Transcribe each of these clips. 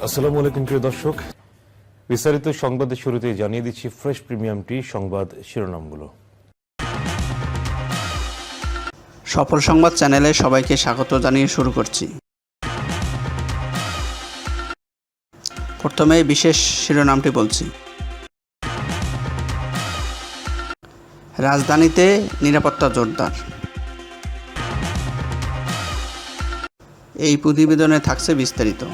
আসসালামু আলাইকুম প্রিয় দর্শক, বিস্তারিত সংবাদের শুরুতেই জানিয়ে দিচ্ছি ফ্রেশ প্রিমিয়াম টি সংবাদ শিরোনামগুলো। সফল সংবাদ চ্যানেলে সবাইকে স্বাগত জানিয়ে শুরু করছি। প্রথমে বিশেষ শিরোনামটি বলছি। রাজধানীতে নিরাপত্তা জোরদার। এই প্রতিবেদনে থাকছে বিস্তারিত।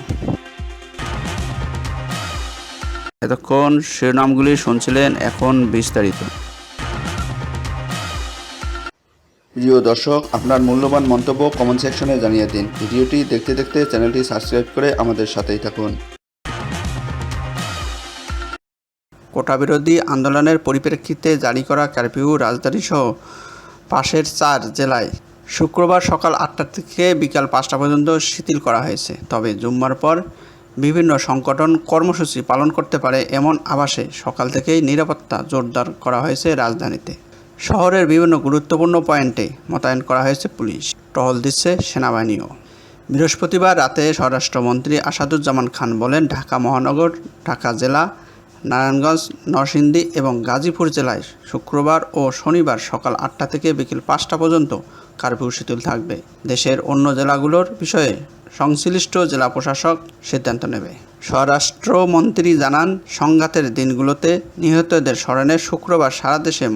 এতক্ষণ শিরোনামগুলি শুনছিলেন, এখন বিস্তারিত। প্রিয় দর্শক, আপনার মূল্যবান মন্তব্য কমেন্ট সেকশনে জানিয়ে দিন। ভিডিওটি দেখতে দেখতে চ্যানেলটি সাবস্ক্রাইব করে আমাদের সাথেই থাকুন। কোটা বিরোধী আন্দোলনের পরিপ্রেক্ষিতে জারি করা কারফিউ রাজধানীসহ পাশের 4 জেলায় শুক্রবার সকাল 8টা থেকে বিকাল 5টা পর্যন্ত শিথিল করা হয়েছে। তবে জুম্মার পর বিভিন্ন সংগঠন কর্মসূচি পালন করতে পারে এমন আভাসে সকাল থেকেই নিরাপত্তা জোরদার করা হয়েছে রাজধানীতে। শহরের বিভিন্ন গুরুত্বপূর্ণ পয়েন্টে মোতায়েন করা হয়েছে পুলিশ, টহল দিচ্ছে সেনাবাহিনীও। বৃহস্পতিবার রাতে স্বরাষ্ট্রমন্ত্রী আসাদুজ্জামান খান বলেন, ঢাকা মহানগর, ঢাকা জেলা, নারায়ণগঞ্জ, নরসিংদী এবং গাজীপুর জেলায় শুক্রবার ও শনিবার সকাল 8টা থেকে বিকেল 5টা পর্যন্ত কারফিউ শিথিল থাকবে। দেশের অন্য জেলাগুলোর বিষয়ে সংশ্লিষ্ট জেলা প্রশাসক সিদ্ধান্ত নেবে। স্বরাষ্ট্রমন্ত্রী জানান, সংঘাতের দিনগুলোতে নিহতদের স্মরণে শুক্রবার সারা দেশে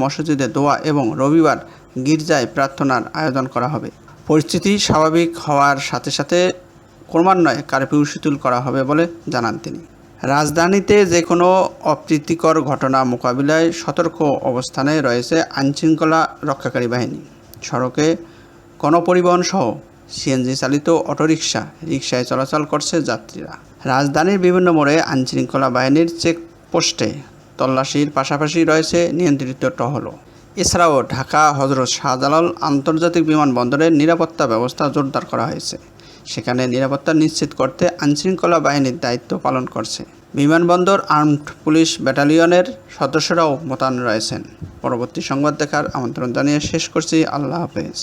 মসজিদে দোয়া এবং রবিবার গির্জায় প্রার্থনার আয়োজন করা হবে। পরিস্থিতি স্বাভাবিক হওয়ার সাথে সাথে ক্রমান্বয়ে কারফিউ শিথিল করা হবে বলে জানান তিনি। রাজধানীতে যে কোনো অপ্রীতিকর ঘটনা মোকাবিলায় সতর্ক অবস্থানে রয়েছে আইনশৃঙ্খলা রক্ষাকারী বাহিনী। সড়কে গণপরিবহন সহ সিএনজি চালিত অটোরিকশা, রিকশায় চলাচল করছে যাত্রীরা। রাজধানীর বিভিন্ন মোড়ে আইনশৃঙ্খলা বাহিনীর চেকপোস্টে তল্লাশির পাশাপাশি রয়েছে নিয়ন্ত্রিত টহলও। এছাড়াও ঢাকা হজরত শাহজালাল আন্তর্জাতিক বিমানবন্দরের নিরাপত্তা ব্যবস্থা জোরদার করা হয়েছে। সেখানে নিরাপত্তা নিশ্চিত করতে আইনশৃঙ্খলা বাহিনীর দায়িত্ব পালন করছে। বিমানবন্দর আর্মড পুলিশ ব্যাটালিয়নের সদস্যরাও মোতায়েন রয়েছেন। পরবর্তী সংবাদ দেখার আমন্ত্রণ জানিয়ে শেষ করছি। আল্লাহ হাফেজ।